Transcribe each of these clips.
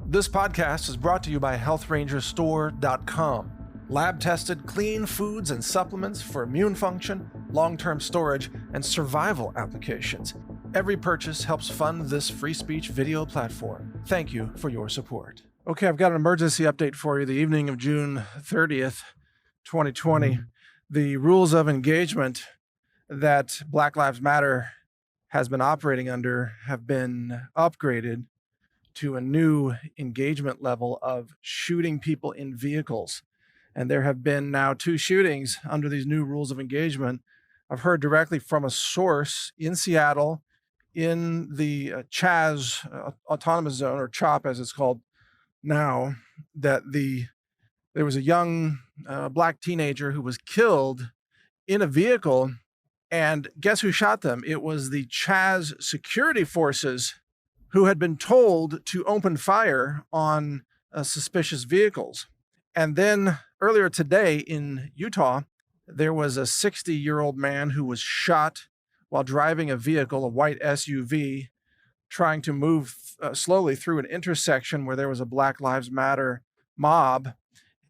This podcast is brought to you by HealthRangerStore.com. Lab-tested, clean foods and supplements for immune function, long-term storage, and survival applications. Every purchase helps fund this free speech video platform. Thank you for your support. Okay, I've got an emergency update for you. The evening of June 30th, 2020, the rules of engagement that Black Lives Matter has been operating under have been upgraded to a new engagement level of shooting people in vehicles. And there have been now 2 shootings under these new rules of engagement. I've heard directly from a source in Seattle in the Chaz autonomous zone, or CHOP as it's called now, that there was a young black teenager who was killed in a vehicle. And guess who shot them? It was the Chaz security forces who had been told to open fire on suspicious vehicles. And then earlier today in Utah, there was a 60-year-old man who was shot while driving a vehicle, a white SUV, trying to move slowly through an intersection where there was a Black Lives Matter mob.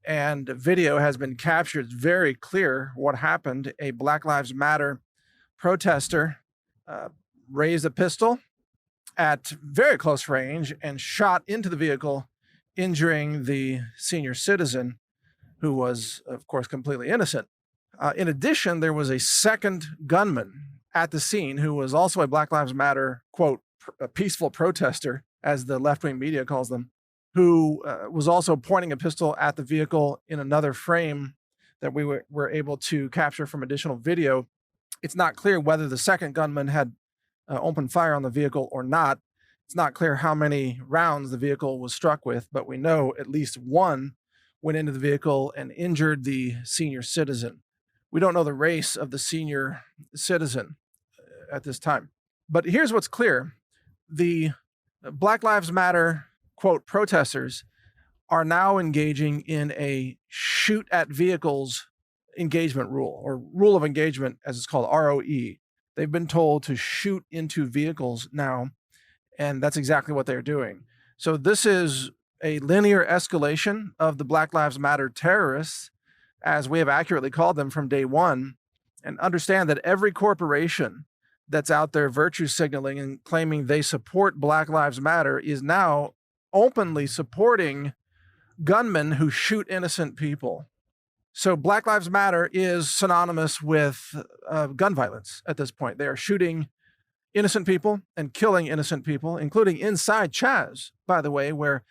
And video has been captured. It's very clear what happened. A Black Lives Matter protester raised a pistol at very close range and shot into the vehicle, injuring the senior citizen, who was, of course, completely innocent. In addition, there was a second gunman at the scene who was also a Black Lives Matter, quote, a peaceful protester, as the left-wing media calls them, who was also pointing a pistol at the vehicle in another frame that we were able to capture from additional video. It's not clear whether the second gunman had opened fire on the vehicle or not. It's not clear how many rounds the vehicle was struck with, but we know at least one went into the vehicle and injured the senior citizen. We don't know the race of the senior citizen at this time. But here's what's clear. The Black Lives Matter, quote, protesters are now engaging in a shoot at vehicles engagement rule, or rule of engagement, as it's called, ROE. They've been told to shoot into vehicles now, and that's exactly what they're doing. So this is a linear escalation of the Black Lives Matter terrorists, as we have accurately called them from day one. And understand that every corporation that's out there virtue signaling and claiming they support Black Lives Matter is now openly supporting gunmen who shoot innocent people. So Black Lives Matter is synonymous with gun violence at this point. They are shooting innocent people and killing innocent people, including inside Chaz, by the way, where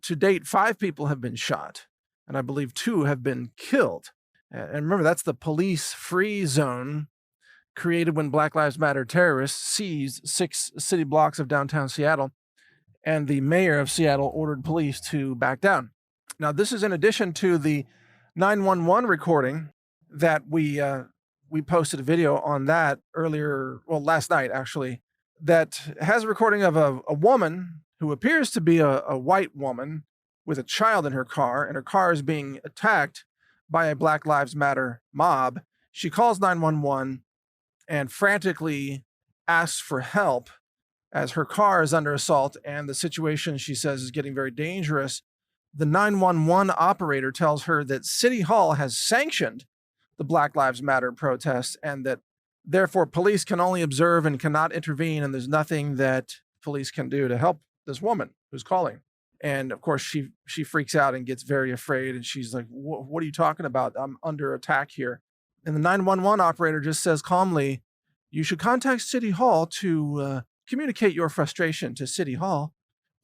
to date 5 people have been shot, and I believe 2 have been killed. And remember, that's the police-free zone created when Black Lives Matter terrorists seized 6 city blocks of downtown Seattle, and the mayor of Seattle ordered police to back down. Now, this is in addition to the 911 recording that we posted a video on that last night actually, that has a recording of a woman who appears to be a white woman with a child in her car, and her car is being attacked by a Black Lives Matter mob. She calls 911 and frantically asks for help as her car is under assault, and the situation, she says, is getting very dangerous. The 911 operator tells her that City Hall has sanctioned the Black Lives Matter protests, and that therefore police can only observe and cannot intervene, and there's nothing that police can do to help this woman who's calling. And of course, she freaks out and gets very afraid, and she's like, what are you talking about? I'm under attack here. And the 911 operator just says calmly, you should contact City Hall to communicate your frustration to City Hall.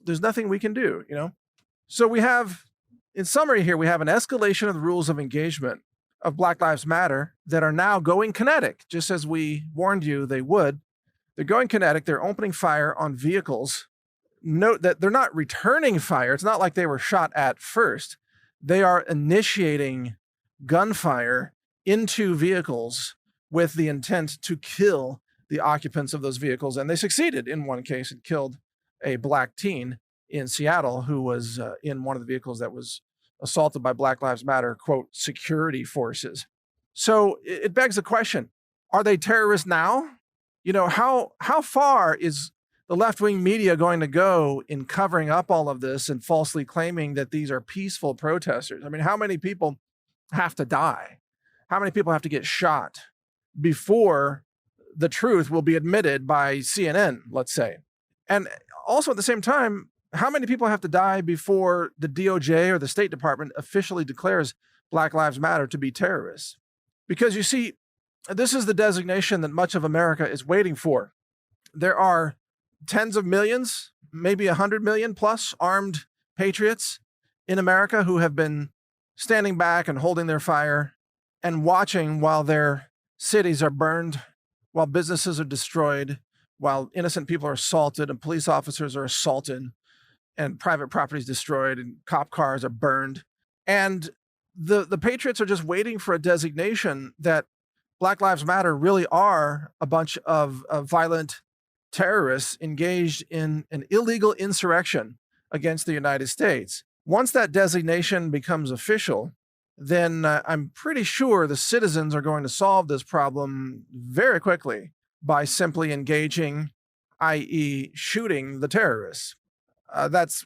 There's nothing we can do, you know? So we have, in summary here, we have an escalation of the rules of engagement of Black Lives Matter that are now going kinetic, just as we warned you they would. They're going kinetic. They're opening fire on vehicles. Note that they're not returning fire. It's not like they were shot at first. They are initiating gunfire into vehicles with the intent to kill the occupants of those vehicles. And they succeeded in one case and killed a black teen in Seattle who was in one of the vehicles that was assaulted by Black Lives Matter, quote, security forces. So it begs the question, are they terrorists now? You know, how far is the left-wing media going to go in covering up all of this and falsely claiming that these are peaceful protesters? I mean, how many people have to die? How many people have to get shot before the truth will be admitted by CNN, let's say? And also at the same time, how many people have to die before the DOJ or the State Department officially declares Black Lives Matter to be terrorists? Because you see, this is the designation that much of America is waiting for. There are tens of millions, maybe 100 million plus armed patriots in America who have been standing back and holding their fire and watching while their cities are burned, while businesses are destroyed, while innocent people are assaulted and police officers are assaulted and private properties destroyed and cop cars are burned. And the patriots are just waiting for a designation that Black Lives Matter really are a bunch of violent terrorists engaged in an illegal insurrection against the United States. Once that designation becomes official, then I'm pretty sure the citizens are going to solve this problem very quickly by simply engaging, i.e. shooting the terrorists.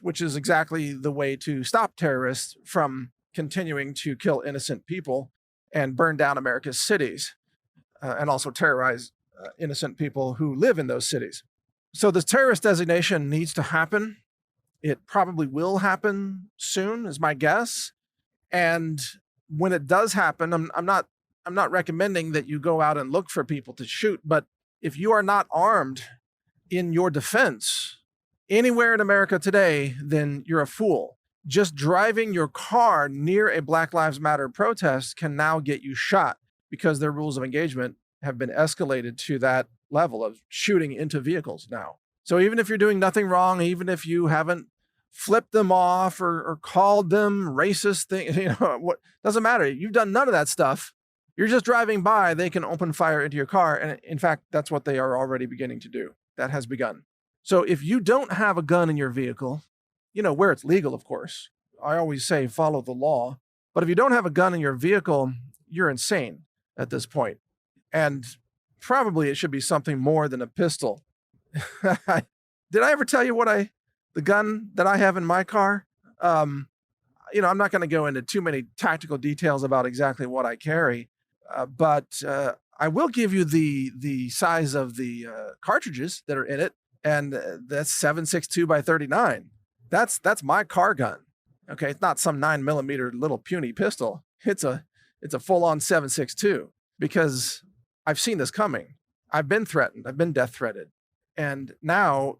Which is exactly the way to stop terrorists from continuing to kill innocent people and burn down America's cities, and also terrorize innocent people who live in those cities. So this terrorist designation needs to happen. It probably will happen soon, is my guess. And when it does happen, I'm not recommending that you go out and look for people to shoot, but if you are not armed in your defense anywhere in America today, then you're a fool. Just driving your car near a Black Lives Matter protest can now get you shot because their rules of engagement have been escalated to that level of shooting into vehicles now. So even if you're doing nothing wrong, even if you haven't flipped them off or called them racist things, what doesn't matter. You've done none of that stuff. You're just driving by, they can open fire into your car. And in fact, that's what they are already beginning to do. That has begun. So if you don't have a gun in your vehicle, where it's legal, of course, I always say follow the law. But if you don't have a gun in your vehicle, you're insane at this point. And probably it should be something more than a pistol. Did I ever tell you the gun that I have in my car? I'm not going to go into too many tactical details about exactly what I carry, but I will give you the size of the cartridges that are in it, and that's 7.62 by 39. That's my car gun. Okay, it's not some 9mm little puny pistol. It's a full-on 7.62 because I've seen this coming. I've been threatened. I've been death threatened, and now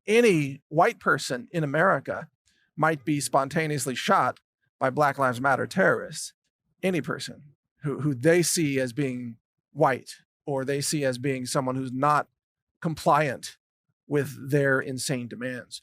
any white person in America might be spontaneously shot by Black Lives Matter terrorists. Any person who they see as being white, or they see as being someone who's not compliant with their insane demands.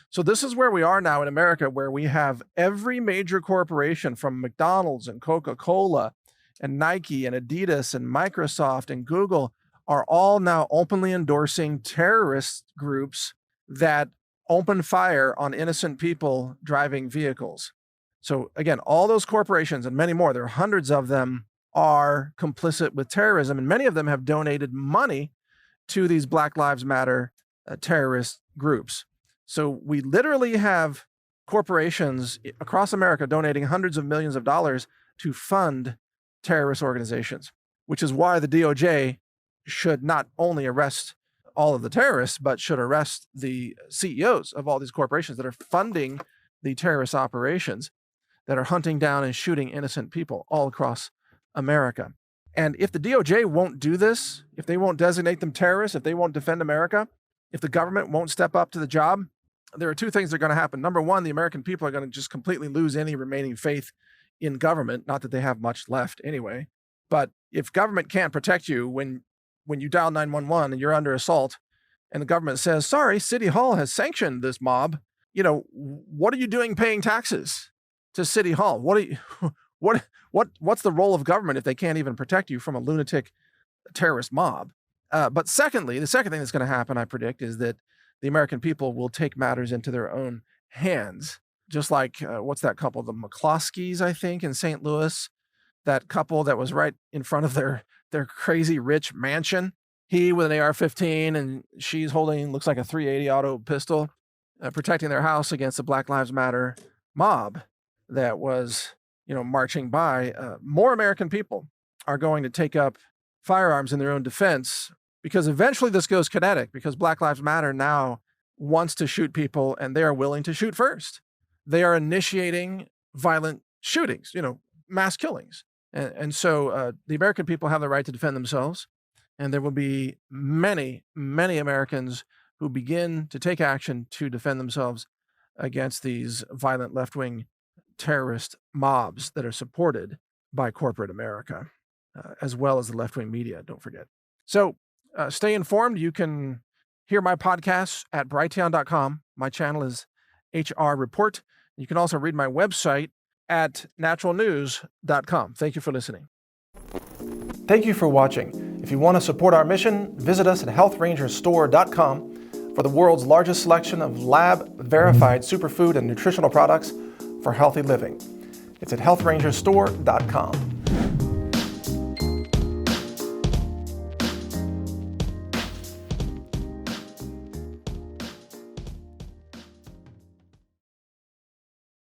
So this is where we are now in America, where we have every major corporation from McDonald's and Coca-Cola and Nike and Adidas and Microsoft and Google are all now openly endorsing terrorist groups that open fire on innocent people driving vehicles. So again, all those corporations and many more, there are hundreds of them, are complicit with terrorism, and many of them have donated money to these Black Lives Matter terrorist groups. So we literally have corporations across America donating hundreds of millions of dollars to fund terrorist organizations, which is why the DOJ should not only arrest all of the terrorists, but should arrest the CEOs of all these corporations that are funding the terrorist operations, that are hunting down and shooting innocent people all across America. And if the DOJ won't do this, if they won't designate them terrorists, if they won't defend America, if the government won't step up to the job, there are two things that are going to happen. Number one, the American people are going to just completely lose any remaining faith in government. Not that they have much left anyway. But if government can't protect you when you dial 911 and you're under assault and the government says, sorry, City Hall has sanctioned this mob, what are you doing paying taxes to City Hall? What's the role of government if they can't even protect you from a lunatic terrorist mob? But secondly, the second thing that's going to happen, I predict, is that the American people will take matters into their own hands. Just like, what's that couple? The McCloskeys, I think, in St. Louis. That couple that was right in front of their crazy rich mansion. he with an AR-15 and she's holding, looks like a .380 auto pistol, protecting their house against the Black Lives Matter mob that was, marching by. More American people are going to take up firearms in their own defense, because eventually this goes kinetic, because Black Lives Matter now wants to shoot people and they are willing to shoot first. They are initiating violent shootings, mass killings. And so the American people have the right to defend themselves. And there will be many, many Americans who begin to take action to defend themselves against these violent left-wing terrorist mobs that are supported by corporate America, as well as the left-wing media, don't forget. So stay informed. You can hear my podcasts at brighteon.com. My channel is HR Report. You can also read my website at NaturalNews.com. Thank you for listening. Thank you for watching. If you want to support our mission, visit us at healthrangerstore.com for the world's largest selection of lab-verified superfood and nutritional products for healthy living. It's at healthrangerstore.com.